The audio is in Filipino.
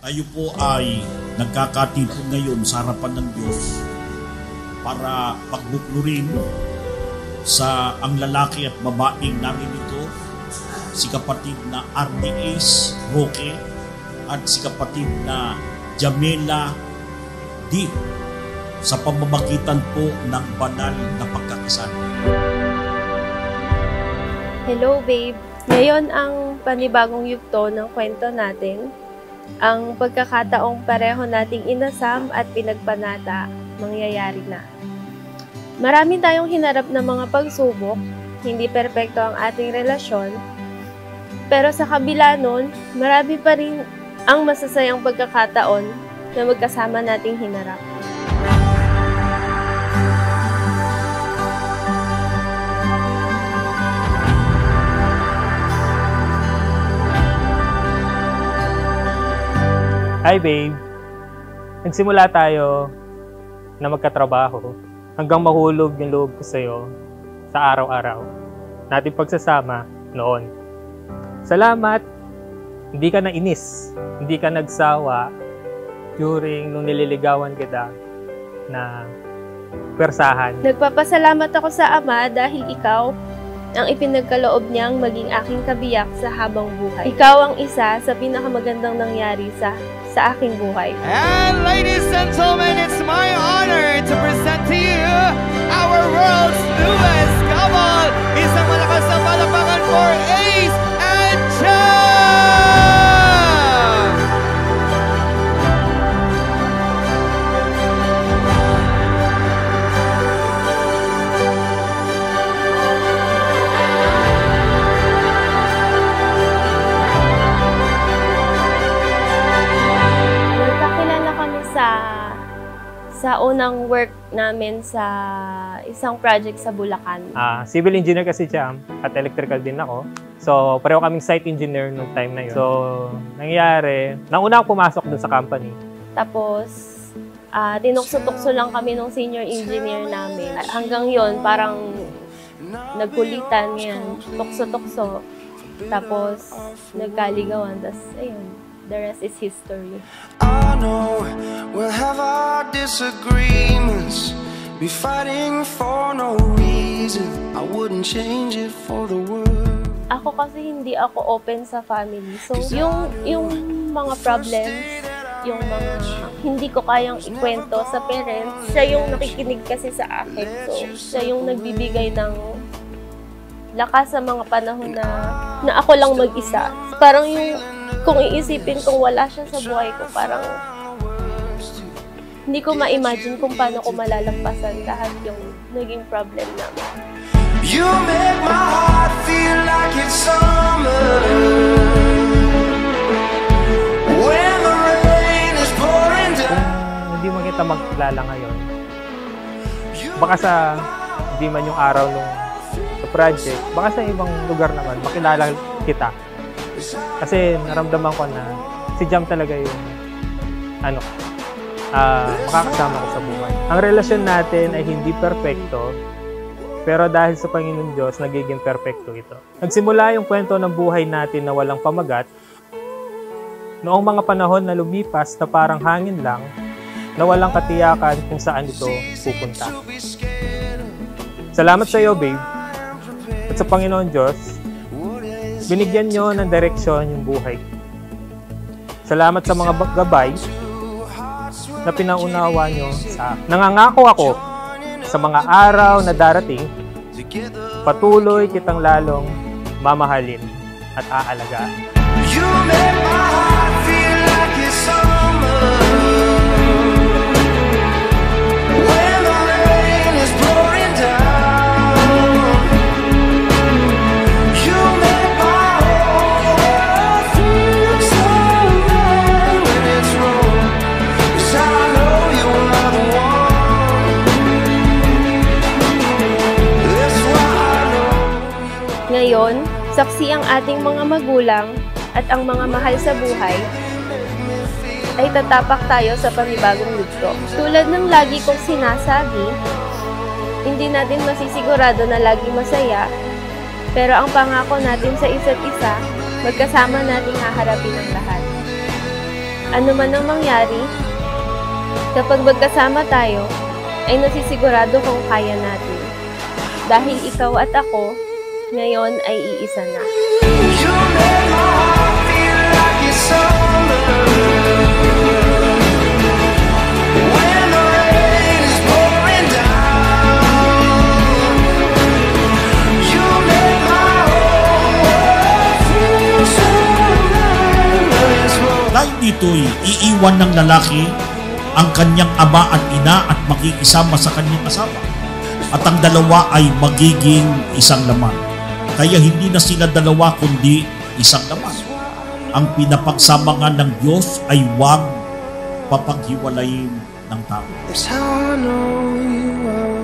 Tayo po ay nagkakatipon ngayon sa harapan ng Diyos para pagbuklurin sa ang lalaki at babaeng naririto, si kapatid na RDS Roque at si kapatid na Jamela D sa pamamagitan po ng banal na pagkakasal. Hello babe! Ngayon ang panibagong yugto ng kwento natin. Ang pagkakataong pareho nating inasam at pinagpanata, mangyayari na. Marami tayong hinarap na mga pagsubok, hindi perpekto ang ating relasyon, pero sa kabila nun, marami pa rin ang masasayang pagkakataon na magkasama nating hinarap. Hi babe! Nagsimula tayo na magkatrabaho hanggang mahulog yung loob ko sa'yo sa araw-araw natin pagsasama noon. Salamat! Hindi ka na inis, hindi ka nagsawa during nung nililigawan kita na persahan. Nagpapasalamat ako sa Ama dahil ikaw ang ipinagkaloob niyang maging aking kabiyak sa habang buhay. Ikaw ang isa sa pinakamagandang nangyari sa aking buhay. And ladies and gentlemen, it's my honor to present to you our world's newest couple. Isang malakas na palakpakan for Ace and Cham! Sa unang work namin sa isang project sa Bulacan. Civil engineer kasi Cham at electrical din ako. So, pareho kaming site engineer nung time na yun. So, nangyari, nauna akong pumasok dun sa company. Tapos, tinukso-tukso lang kami nung senior engineer namin. Hanggang yon parang nagkulitan yan, tukso-tukso. Tapos, nagkaligawan. Tapos, ayun. The rest is history. I know we'll have our disagreements, be fighting for no reason. I wouldn't change it for the world. Ako kasi hindi ako open sa family. So, yung mga problems, yung mga hindi ko kayang ikwento sa parents, siya yung nakikinig kasi sa akin. So, siya yung nagbibigay ng lakas sa mga panahon na ako lang mag-isa. Parang yung kung iisipin kung wala siya sa buhay ko, parang hindi ko ma-imagine kung paano ko malalampasan lahat yung naging problem namin. You make my heart feel like it's summer when the rain is pouring down. Kung hindi mo kita magkilala ngayon, baka sa hindi man yung araw nung sa project, baka sa ibang lugar naman, makilala kita. Kasi naramdaman ko na si Jam talaga yung makakasama ko sa buhay. Ang relasyon natin ay hindi perpekto, pero dahil sa Panginoon Diyos, nagiging perpekto ito. Nagsimula yung kwento ng buhay natin na walang pamagat, noong mga panahon na lumipas na parang hangin lang, na walang katiyakan kung saan ito pupunta. Salamat sa iyo, babe, at sa Panginoon Diyos, binigyan nyo ng direksyon yung buhay. Salamat sa mga gabay na pinaunawa nyo sa akin. Nangangako ako sa mga araw na darating, patuloy kitang lalong mamahalin at aalagaan. You make my heart feel like it's summer when the rain is pouring down. Ngayon, saksi ang ating mga magulang at ang mga mahal sa buhay ay tatapak tayo sa panibagong yugto. Tulad ng lagi kong sinasabi, hindi natin masisigurado na lagi masaya, pero ang pangako natin sa isa't isa, magkasama nating haharapin ang lahat. Ano man ang mangyari, kapag magkasama tayo, ay nasisigurado kong kaya natin. Dahil ikaw at ako, ngayon ay iisa na. You make my heart feel like it's summer. When the rain is pouring down, you make my whole world feel so nice. Dahil dito'y iiwan ng lalaki ang kanyang ama at ina at makikisama sa kanyang asawa. At ang dalawa ay magiging isang laman. Kaya hindi na sila dalawa kundi isang laman. Ang pinapagsama nga ng Diyos ay huwag papaghiwalayin ng tao. That's how I know you are